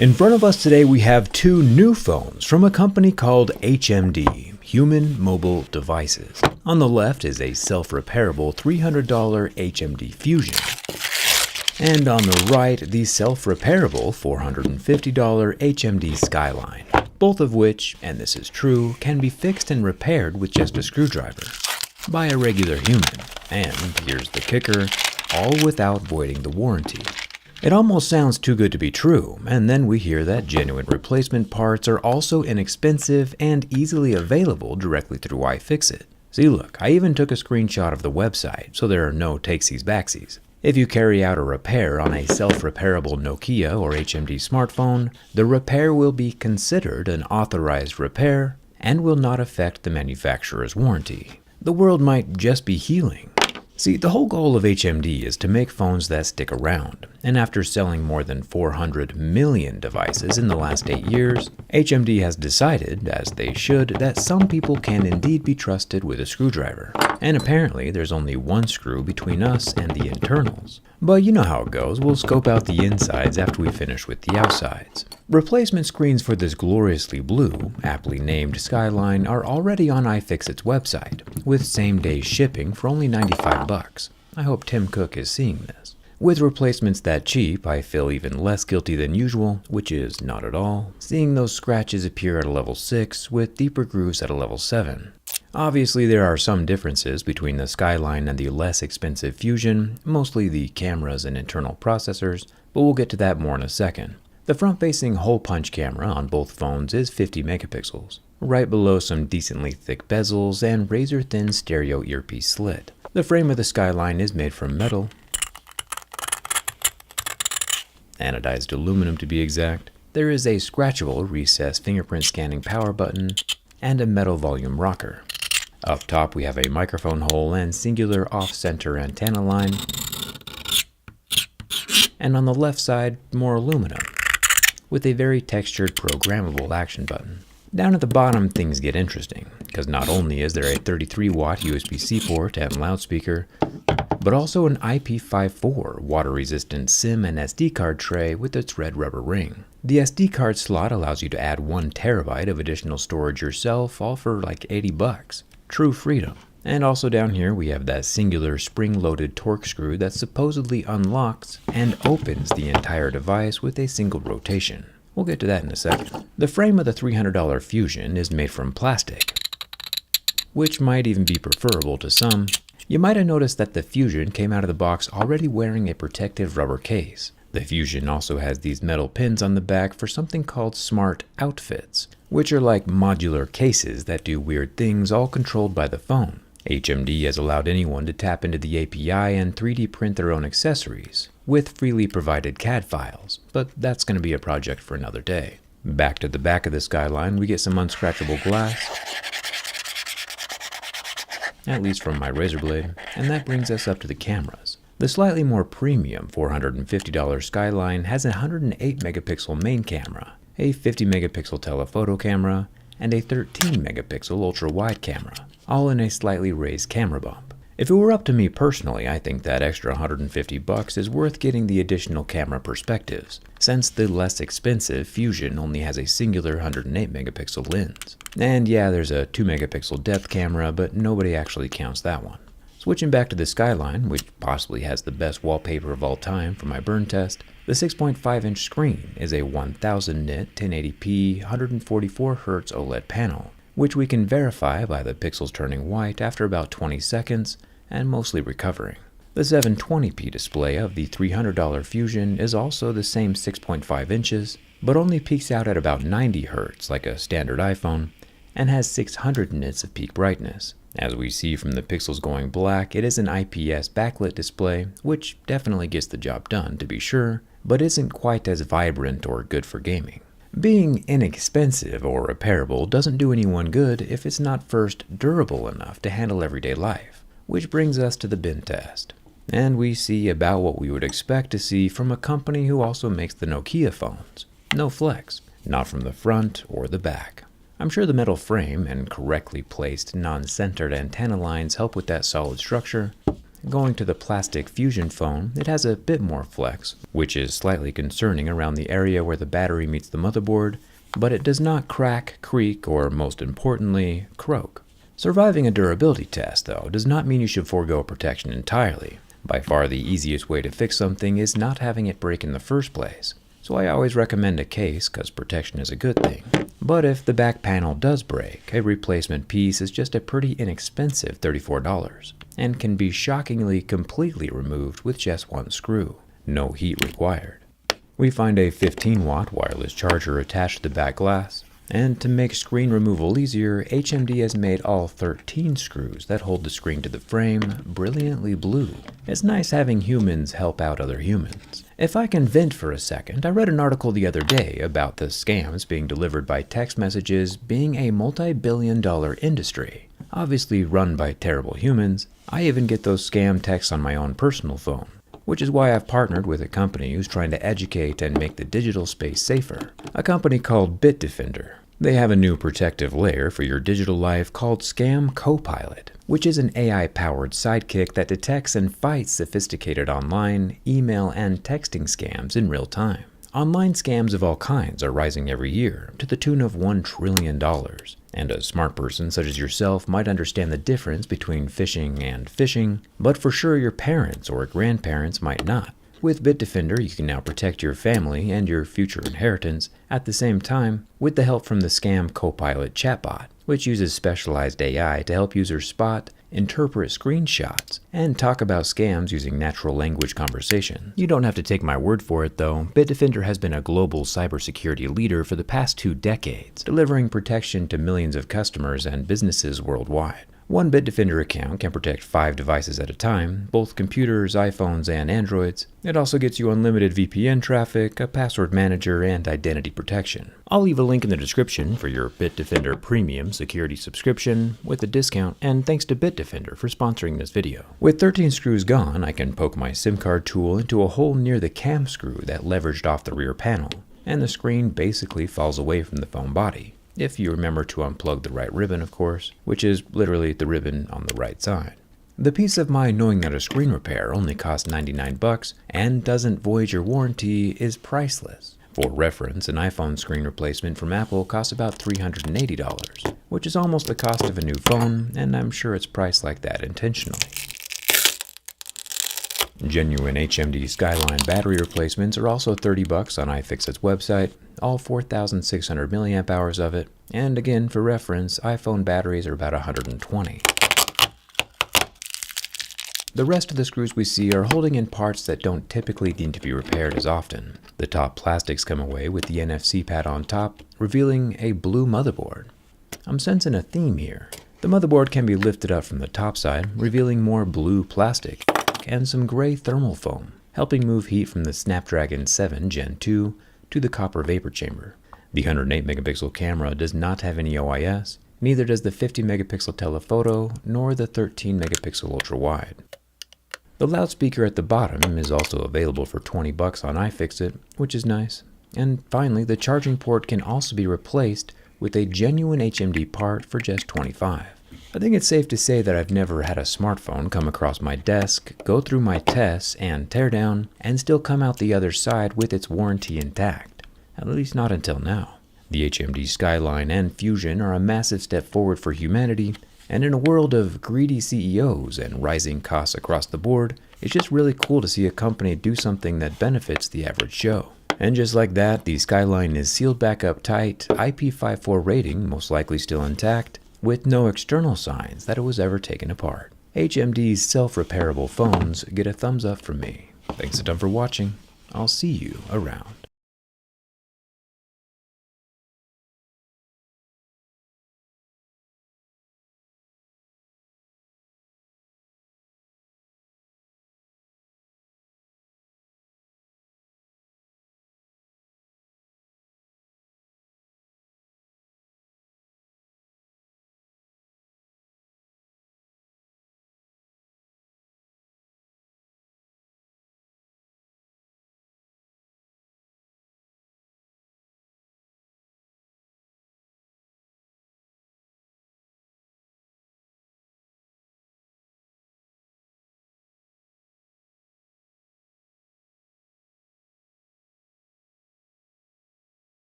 In front of us today we have two new phones from a company called HMD, Human Mobile Devices. On the left is a self-repairable $300 HMD Fusion. And on the right, the self-repairable $450 HMD Skyline. Both of which, and this is true, can be fixed and repaired with just a screwdriver by a regular human. And here's the kicker, all without voiding the warranty. It almost sounds too good to be true, and then we hear that genuine replacement parts are also inexpensive and easily available directly through iFixit. See, look, I even took a screenshot of the website, so there are no takesies backsies. If you carry out a repair on a self-repairable Nokia or HMD smartphone, the repair will be considered an authorized repair and will not affect the manufacturer's warranty. The world might just be healing. See, the whole goal of HMD is to make phones that stick around, and after selling more than 400 million devices in the last 8 years, HMD has decided, as they should, that some people can indeed be trusted with a screwdriver. And apparently there's only one screw between us and the internals. But you know how it goes, we'll scope out the insides after we finish with the outsides. Replacement screens for this gloriously blue, aptly named Skyline are already on iFixit's website, with same-day shipping for only $95. I hope Tim Cook is seeing this. With replacements that cheap, I feel even less guilty than usual, which is not at all, seeing those scratches appear at a level 6 with deeper grooves at a level 7. Obviously, there are some differences between the Skyline and the less expensive Fusion, mostly the cameras and internal processors, but we'll get to that more in a second. The front-facing hole-punch camera on both phones is 50 megapixels, right below some decently thick bezels and razor-thin stereo earpiece slit. The frame of the Skyline is made from metal, anodized aluminum to be exact. There is a scratchable recessed fingerprint scanning power button and a metal volume rocker. Up top we have a microphone hole and singular off-center antenna line, and on the left side more aluminum, with a very textured programmable action button. Down at the bottom things get interesting, because not only is there a 33-watt USB-C port and loudspeaker, but also an IP54 water-resistant SIM and SD card tray with its red rubber ring. The SD card slot allows you to add 1 terabyte of additional storage yourself, all for like $80. True freedom. And also down here we have that singular spring-loaded torque screw that supposedly unlocks and opens the entire device with a single rotation. We'll get to that in a second. The frame of the $300 Fusion is made from plastic, which might even be preferable to some. You might have noticed that the Fusion came out of the box already wearing a protective rubber case. The Fusion also has these metal pins on the back for something called smart outfits, which are like modular cases that do weird things all controlled by the phone. HMD has allowed anyone to tap into the API and 3D print their own accessories with freely provided CAD files, but that's going to be a project for another day. Back to the back of the Skyline, we get some unscratchable glass, at least from my razor blade, and that brings us up to the cameras. The slightly more premium $450 Skyline has a 108 megapixel main camera, a 50 megapixel telephoto camera, and a 13 megapixel ultra-wide camera, all in a slightly raised camera bump. If it were up to me personally, I think that extra $150 is worth getting the additional camera perspectives, since the less expensive Fusion only has a singular 108 megapixel lens. And yeah, there's a 2 megapixel depth camera, but nobody actually counts that one. Switching back to the Skyline, which possibly has the best wallpaper of all time for my burn test, the 6.5-inch screen is a 1000 nit 1080p 144Hz OLED panel, which we can verify by the pixels turning white after about 20 seconds and mostly recovering. The 720p display of the $300 Fusion is also the same 6.5 inches, but only peaks out at about 90 Hz like a standard iPhone, and has 600 nits of peak brightness. As we see from the pixels going black, it is an IPS backlit display, which definitely gets the job done to be sure, but isn't quite as vibrant or good for gaming. Being inexpensive or repairable doesn't do anyone good if it's not first durable enough to handle everyday life, which brings us to the bin test. And we see about what we would expect to see from a company who also makes the Nokia phones. No flex, not from the front or the back. I'm sure the metal frame and correctly placed non-centered antenna lines help with that solid structure, Going to the plastic Fusion phone, it has a bit more flex, which is slightly concerning around the area where the battery meets the motherboard, but it does not crack, creak, or most importantly, croak. Surviving a durability test, though, does not mean you should forego protection entirely. By far the easiest way to fix something is not having it break in the first place. So I always recommend a case because protection is a good thing. But if the back panel does break, a replacement piece is just a pretty inexpensive $34 and can be shockingly completely removed with just one screw. No heat required. We find a 15-watt wireless charger attached to the back glass. And to make screen removal easier, HMD has made all 13 screws that hold the screen to the frame brilliantly blue. It's nice having humans help out other humans. If I can vent for a second, I read an article the other day about the scams being delivered by text messages being a multi-billion-dollar industry, obviously run by terrible humans. I even get those scam texts on my own personal phone, which is why I've partnered with a company who's trying to educate and make the digital space safer, a company called Bitdefender. They have a new protective layer for your digital life called Scam Copilot, which is an AI-powered sidekick that detects and fights sophisticated online, email, and texting scams in real time. Online scams of all kinds are rising every year to the tune of $1 trillion, and a smart person such as yourself might understand the difference between phishing and phishing, but for sure your parents or grandparents might not. With Bitdefender, you can now protect your family and your future inheritance at the same time with the help from the Scam Copilot chatbot, which uses specialized AI to help users spot, interpret screenshots, and talk about scams using natural language conversation. You don't have to take my word for it though. Bitdefender has been a global cybersecurity leader for the past 2 decades, delivering protection to millions of customers and businesses worldwide. One Bitdefender account can protect 5 devices at a time, both computers, iPhones, and Androids. It also gets you unlimited VPN traffic, a password manager, and identity protection. I'll leave a link in the description for your Bitdefender Premium security subscription with a discount, and thanks to Bitdefender for sponsoring this video. With 13 screws gone, I can poke my SIM card tool into a hole near the cam screw that leveraged off the rear panel, and the screen basically falls away from the phone body. If you remember to unplug the right ribbon, of course, which is literally the ribbon on the right side. The peace of mind knowing that a screen repair only costs $99 and doesn't void your warranty is priceless. For reference, an iPhone screen replacement from Apple costs about $380, which is almost the cost of a new phone, and I'm sure it's priced like that intentionally. Genuine HMD Skyline battery replacements are also $30 on iFixit's website, all 4,600 milliamp hours of it, and again for reference, iPhone batteries are about 120. The rest of the screws we see are holding in parts that don't typically need to be repaired as often. The top plastics come away with the NFC pad on top, revealing a blue motherboard. I'm sensing a theme here. The motherboard can be lifted up from the top side, revealing more blue plastic and some gray thermal foam, helping move heat from the Snapdragon 7 Gen 2 to the copper vapor chamber. The 108 megapixel camera does not have any OIS, neither does the 50 megapixel telephoto nor the 13 megapixel ultra wide. The loudspeaker at the bottom is also available for $20 on iFixit, which is nice. And finally, the charging port can also be replaced with a genuine HMD part for just $25. I think it's safe to say that I've never had a smartphone come across my desk, go through my tests and teardown, and still come out the other side with its warranty intact. At least not until now. The HMD Skyline and Fusion are a massive step forward for humanity, and in a world of greedy CEOs and rising costs across the board, it's just really cool to see a company do something that benefits the average Joe. And just like that, the Skyline is sealed back up tight, IP54 rating most likely still intact, with no external signs that it was ever taken apart. HMD's self-repairable phones get a thumbs up from me. Thanks a ton for watching. I'll see you around.